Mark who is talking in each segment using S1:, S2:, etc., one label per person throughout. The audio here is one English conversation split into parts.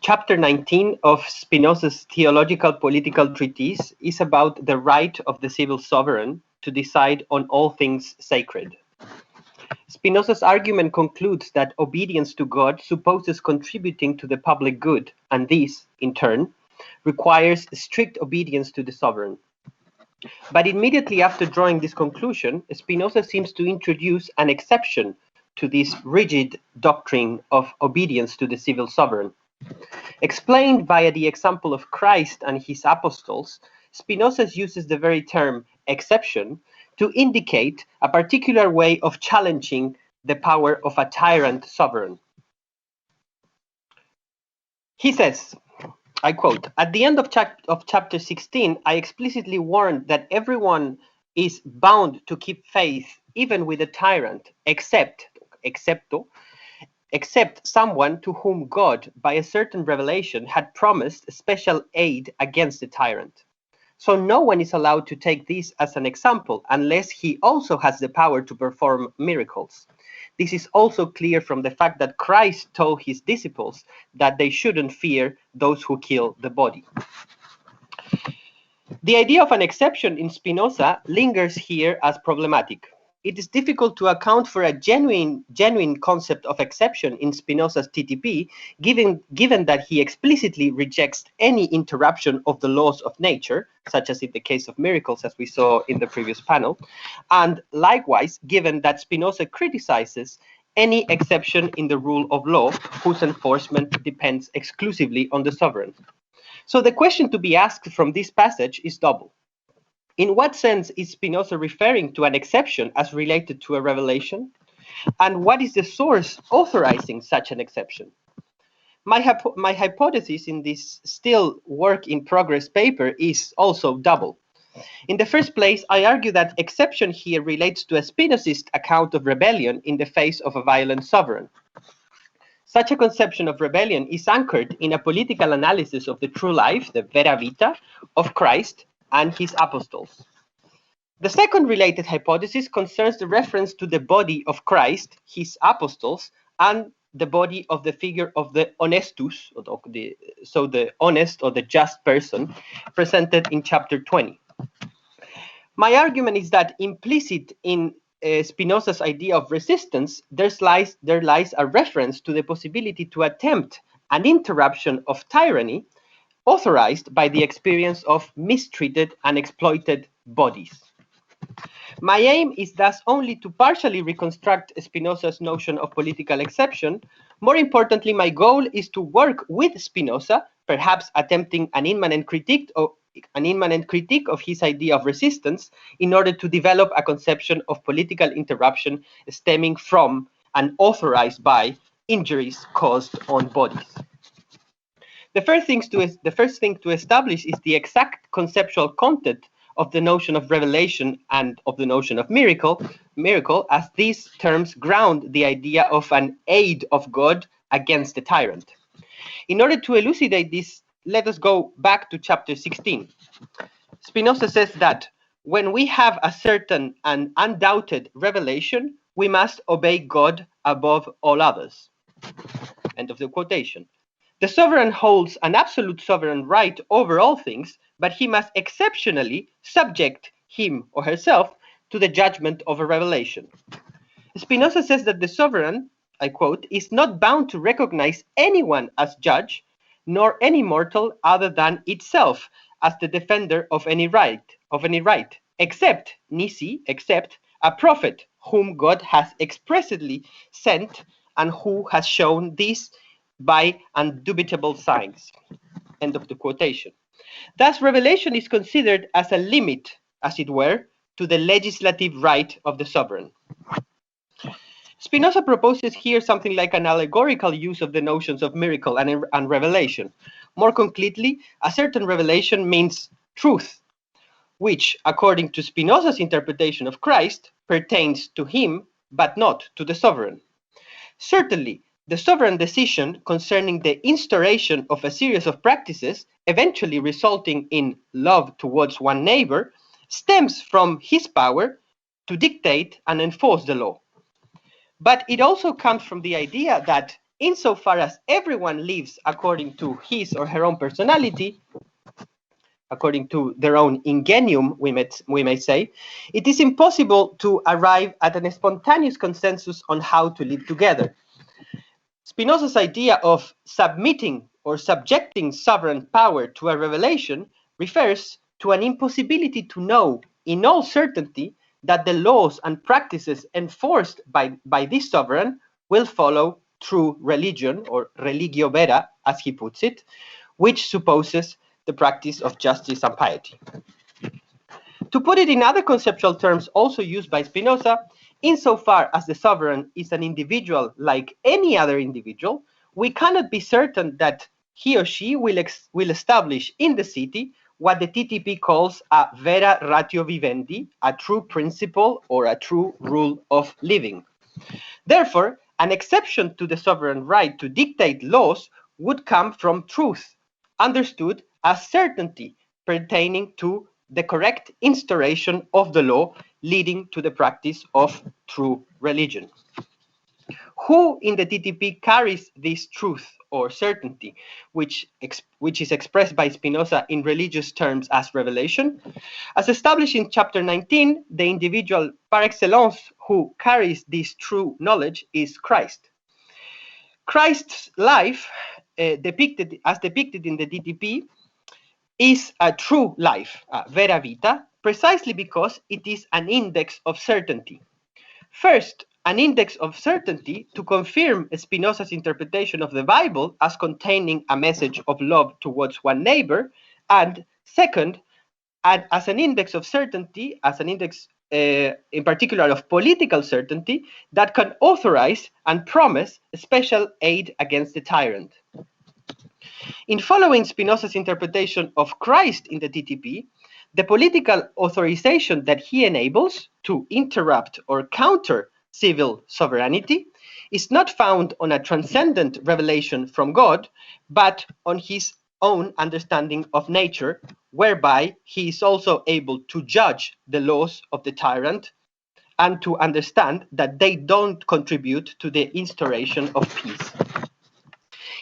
S1: chapter 19 of Spinoza's Theological-Political Treatise is about the right of the civil sovereign to decide on all things sacred. Spinoza's argument concludes that obedience to God supposes contributing to the public good, and this, in turn, requires strict obedience to the sovereign. But immediately after drawing this conclusion, Spinoza seems to introduce an exception to this rigid doctrine of obedience to the civil sovereign. Explained via the example of Christ and his apostles, Spinoza uses the very term exception to indicate a particular way of challenging the power of a tyrant sovereign. He says, I quote, "At the end of chapter 16, I explicitly warned that everyone is bound to keep faith even with a tyrant, except someone to whom God, by a certain revelation, had promised special aid against the tyrant. So no one is allowed to take this as an example unless he also has the power to perform miracles. This is also clear from the fact that Christ told his disciples that they shouldn't fear those who kill the body." The idea of an exception in Spinoza lingers here as problematic. It is difficult to account for a genuine concept of exception in Spinoza's TTP, given that he explicitly rejects any interruption of the laws of nature, such as in the case of miracles, as we saw in the previous panel, and likewise, given that Spinoza criticizes any exception in the rule of law, whose enforcement depends exclusively on the sovereign. So the question to be asked from this passage is double. In what sense is Spinoza referring to an exception as related to a revelation? And what is the source authorizing such an exception? My hypothesis in this still work in progress paper is also double. In the first place, I argue that exception here relates to a Spinozist account of rebellion in the face of a violent sovereign. Such a conception of rebellion is anchored in a political analysis of the true life, the vera vita, of Christ and his apostles. The second related hypothesis concerns the reference to the body of Christ, his apostles, and the body of the figure of the honestus, so the honest or the just person, presented in chapter 20. My argument is that implicit in Spinoza's idea of resistance, there lies a reference to the possibility to attempt an interruption of tyranny authorized by the experience of mistreated and exploited bodies. My aim is thus only to partially reconstruct Spinoza's notion of political exception. More importantly, my goal is to work with Spinoza, perhaps attempting an immanent critique of his idea of resistance in order to develop a conception of political interruption stemming from and authorized by injuries caused on bodies. The first thing to establish is the exact conceptual content of the notion of revelation and of the notion of miracle, as these terms ground the idea of an aid of God against the tyrant. In order to elucidate this, let us go back to chapter 16. Spinoza says that when we have a certain and undoubted revelation, we must obey God above all others. End of the quotation. The sovereign holds an absolute sovereign right over all things, but he must exceptionally subject him or herself to the judgment of a revelation. Spinoza says that the sovereign, I quote, is not bound to recognize anyone as judge, nor any mortal other than itself as the defender of any right, except a prophet whom God has expressly sent and who has shown this by undubitable signs. End of the quotation. Thus, revelation is considered as a limit, as it were, to the legislative right of the sovereign. Spinoza proposes here something like an allegorical use of the notions of miracle and revelation. More concretely, a certain revelation means truth, which, according to Spinoza's interpretation of Christ, pertains to him, but not to the sovereign. Certainly, the sovereign decision concerning the instauration of a series of practices, eventually resulting in love towards one neighbor, stems from his power to dictate and enforce the law. But it also comes from the idea that insofar as everyone lives according to his or her own personality, according to their own ingenium, we may say, it is impossible to arrive at a spontaneous consensus on how to live together. Spinoza's idea of submitting or subjecting sovereign power to a revelation refers to an impossibility to know in all certainty that the laws and practices enforced by this sovereign will follow true religion, or religio vera, as he puts it, which supposes the practice of justice and piety. To put it in other conceptual terms also used by Spinoza, insofar as the sovereign is an individual like any other individual, we cannot be certain that he or she will establish in the city what the TTP calls a vera ratio vivendi, a true principle or a true rule of living. Therefore, an exception to the sovereign right to dictate laws would come from truth, understood as certainty pertaining to the correct instauration of the law leading to the practice of true religion. Who in the TTP carries this truth or certainty, which is expressed by Spinoza in religious terms as revelation? As established in chapter 19, the individual par excellence who carries this true knowledge is Christ. Christ's life, depicted in the TTP, is a true life, vera vita, precisely because it is an index of certainty. First, an index of certainty to confirm Spinoza's interpretation of the Bible as containing a message of love towards one neighbor, and second, as an index of certainty, as an index in particular of political certainty, that can authorize and promise special aid against the tyrant. In following Spinoza's interpretation of Christ in the TTP, the political authorization that he enables to interrupt or counter civil sovereignty is not found on a transcendent revelation from God, but on his own understanding of nature, whereby he is also able to judge the laws of the tyrant and to understand that they don't contribute to the instauration of peace.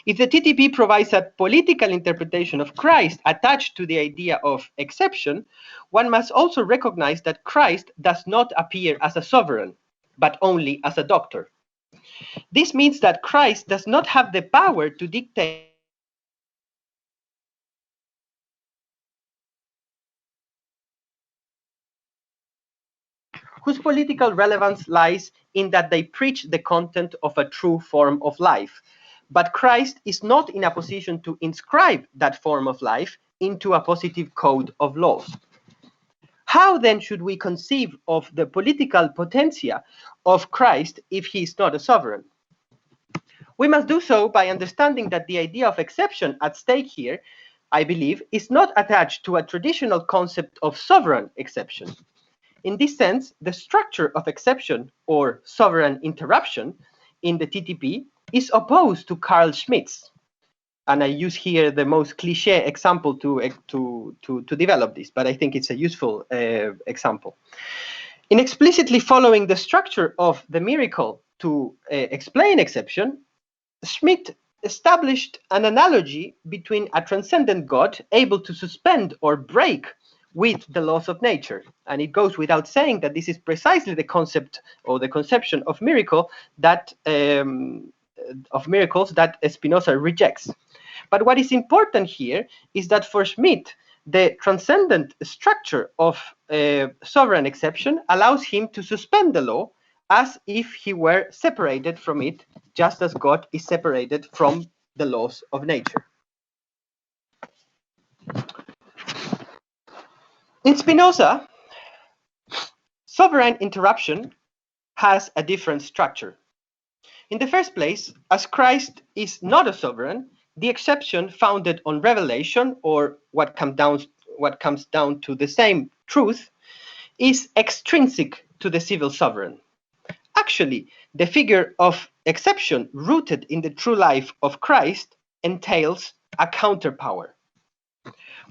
S1: If the TTP provides a political interpretation of Christ attached to the idea of exception, one must also recognize that Christ does not appear as a sovereign, but only as a doctor. This means that Christ does not have the power to dictate whose political relevance lies in that they preach the content of a true form of life. But Christ is not in a position to inscribe that form of life into a positive code of laws. How then should we conceive of the political potentia of Christ if he is not a sovereign? We must do so by understanding that the idea of exception at stake here, I believe, is not attached to a traditional concept of sovereign exception. In this sense, the structure of exception or sovereign interruption in the TTP is opposed to Carl Schmitt's. And I use here the most cliche example to develop this, but I think it's a useful example. In explicitly following the structure of the miracle to explain exception, Schmitt established an analogy between a transcendent God able to suspend or break with the laws of nature. And it goes without saying that this is precisely the concept or the conception of miracle that miracles that Spinoza rejects. But what is important here is that for Schmitt, the transcendent structure of sovereign exception allows him to suspend the law as if he were separated from it, just as God is separated from the laws of nature. In Spinoza, sovereign interruption has a different structure. In the first place, as Christ is not a sovereign, the exception founded on revelation, or what comes down to the same truth, is extrinsic to the civil sovereign. Actually, the figure of exception rooted in the true life of Christ entails a counterpower.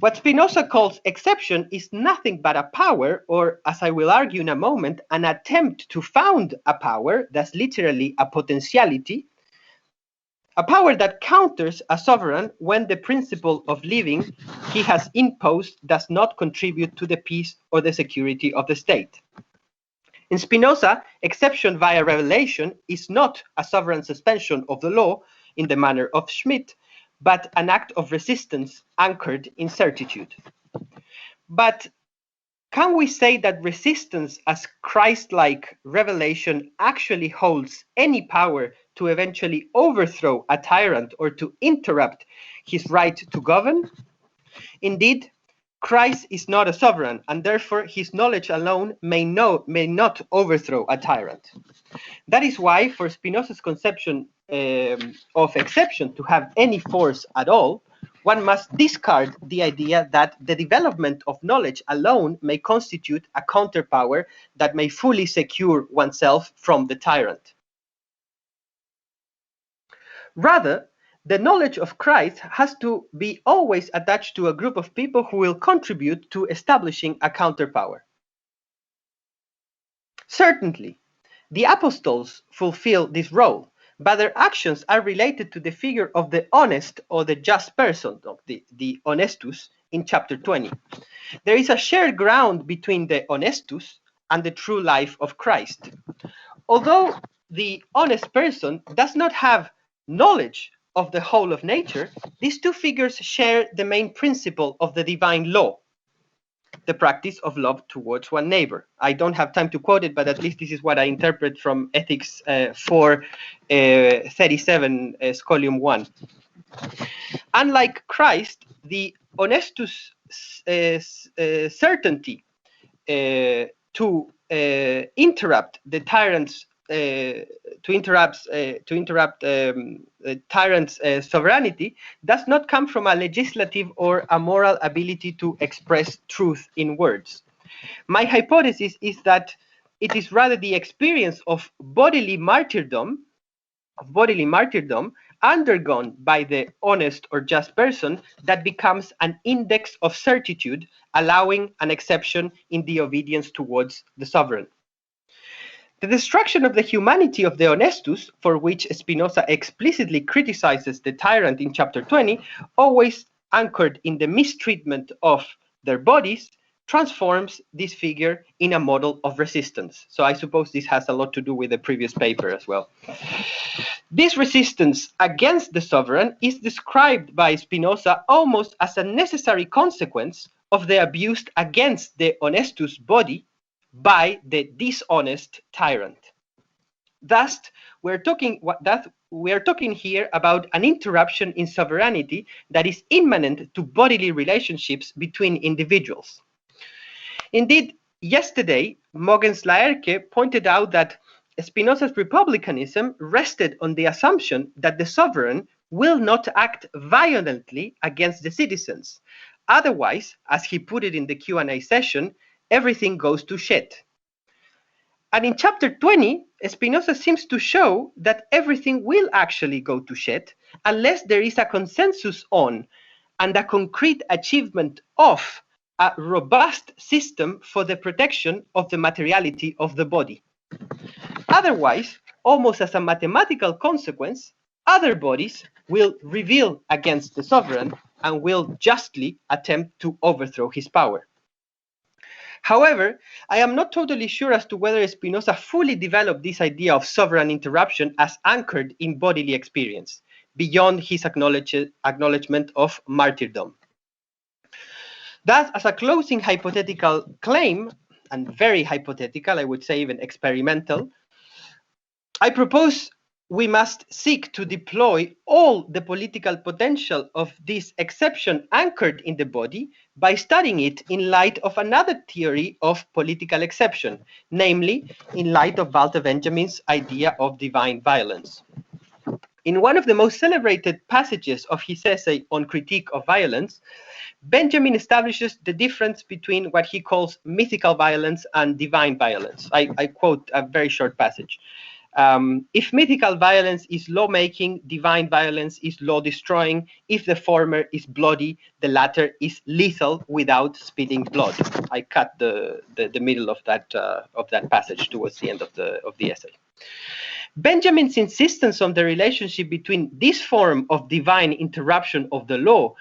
S1: What Spinoza calls exception is nothing but a power, or as I will argue in a moment, an attempt to found a power, that's literally a potentiality, a power that counters a sovereign when the principle of living he has imposed does not contribute to the peace or the security of the state. In Spinoza, exception via revelation is not a sovereign suspension of the law in the manner of Schmidt, but an act of resistance anchored in certitude. But can we say that resistance as Christ-like revelation actually holds any power to eventually overthrow a tyrant or to interrupt his right to govern? Indeed, Christ is not a sovereign, and therefore his knowledge alone may not overthrow a tyrant. That is why, for Spinoza's conception of exception to have any force at all, one must discard the idea that the development of knowledge alone may constitute a counterpower that may fully secure oneself from the tyrant. Rather, the knowledge of Christ has to be always attached to a group of people who will contribute to establishing a counterpower. Certainly, the apostles fulfill this role, but their actions are related to the figure of the honest or the just person, of the honestus, in chapter 20. There is a shared ground between the honestus and the true life of Christ. Although the honest person does not have knowledge of the whole of nature, these two figures share the main principle of the divine law, the practice of love towards one neighbor. I don't have time to quote it, but at least this is what I interpret from Ethics 437, Scholium 1. Unlike Christ, the honestus certainty to interrupt the tyrant's tyrant's sovereignty does not come from a legislative or a moral ability to express truth in words. My hypothesis is that it is rather the experience of bodily martyrdom undergone by the honest or just person that becomes an index of certitude, allowing an exception in the obedience towards the sovereign. The destruction of the humanity of the honestus, for which Spinoza explicitly criticizes the tyrant in chapter 20, always anchored in the mistreatment of their bodies, transforms this figure in a model of resistance. So I suppose this has a lot to do with the previous paper as well. This resistance against the sovereign is described by Spinoza almost as a necessary consequence of the abuse against the honestus body by the dishonest tyrant. Thus, we're talking here about an interruption in sovereignty that is immanent to bodily relationships between individuals. Indeed, yesterday, Mogens Laerke pointed out that Spinoza's republicanism rested on the assumption that the sovereign will not act violently against the citizens. Otherwise, as he put it in the Q&A session, everything goes to shit. And in chapter 20, Spinoza seems to show that everything will actually go to shit unless there is a consensus on and a concrete achievement of a robust system for the protection of the materiality of the body. Otherwise, almost as a mathematical consequence, other bodies will rebel against the sovereign and will justly attempt to overthrow his power. However, I am not totally sure as to whether Spinoza fully developed this idea of sovereign interruption as anchored in bodily experience, beyond his acknowledgement of martyrdom. Thus, as a closing hypothetical claim, and very hypothetical, I would say even experimental, I propose we must seek to deploy all the political potential of this exception anchored in the body by studying it in light of another theory of political exception, namely in light of Walter Benjamin's idea of divine violence. In one of the most celebrated passages of his essay on critique of violence, Benjamin establishes the difference between what he calls mythical violence and divine violence. I quote a very short passage. If mythical violence is lawmaking, divine violence is law-destroying. If the former is bloody, the latter is lethal without spilling blood. I cut the middle of that passage towards the end of the essay. Benjamin's insistence on the relationship between this form of divine interruption of the law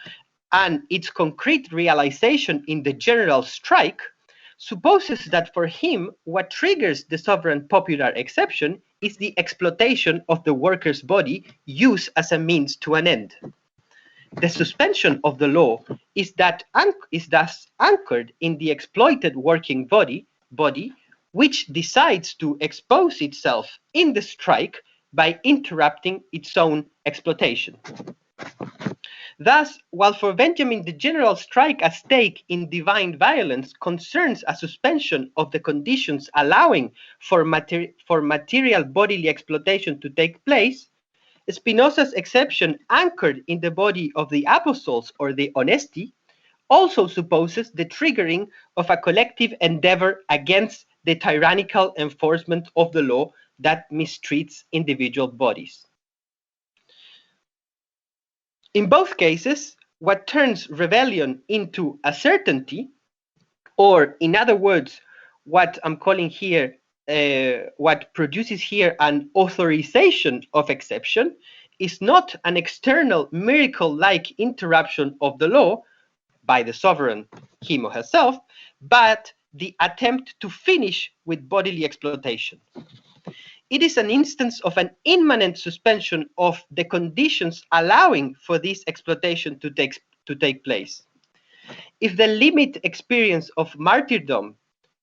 S1: and its concrete realization in the general strike supposes that for him, what triggers the sovereign popular exception is the exploitation of the worker's body used as a means to an end. The suspension of the law is thus anchored in the exploited working body, which decides to expose itself in the strike by interrupting its own exploitation. Thus, while for Benjamin the general strike at stake in divine violence concerns a suspension of the conditions allowing for material bodily exploitation to take place, Spinoza's exception anchored in the body of the apostles or the honesti also supposes the triggering of a collective endeavor against the tyrannical enforcement of the law that mistreats individual bodies. In both cases, what turns rebellion into a certainty, or in other words, what I'm calling here, what produces here an authorization of exception, is not an external miracle-like interruption of the law by the sovereign, him or herself, but the attempt to finish with bodily exploitation. It is an instance of an immanent suspension of the conditions allowing for this exploitation to take place. If the limit experience of martyrdom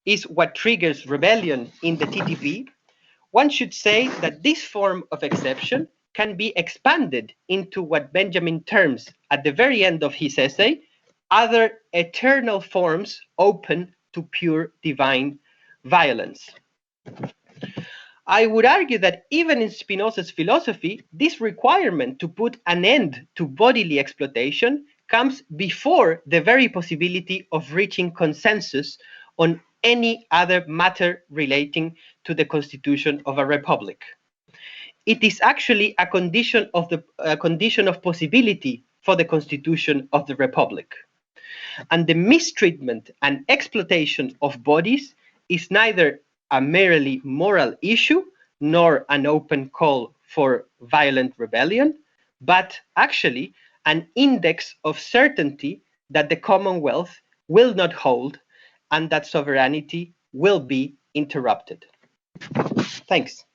S1: is what triggers rebellion in the TTP, one should say that this form of exception can be expanded into what Benjamin terms at the very end of his essay, other eternal forms open to pure divine violence. I would argue that even in Spinoza's philosophy, this requirement to put an end to bodily exploitation comes before the very possibility of reaching consensus on any other matter relating to the constitution of a republic. It is actually a condition of possibility for the constitution of the republic. And the mistreatment and exploitation of bodies is neither a merely moral issue nor an open call for violent rebellion, but actually an index of certainty that the Commonwealth will not hold and that sovereignty will be interrupted. Thanks.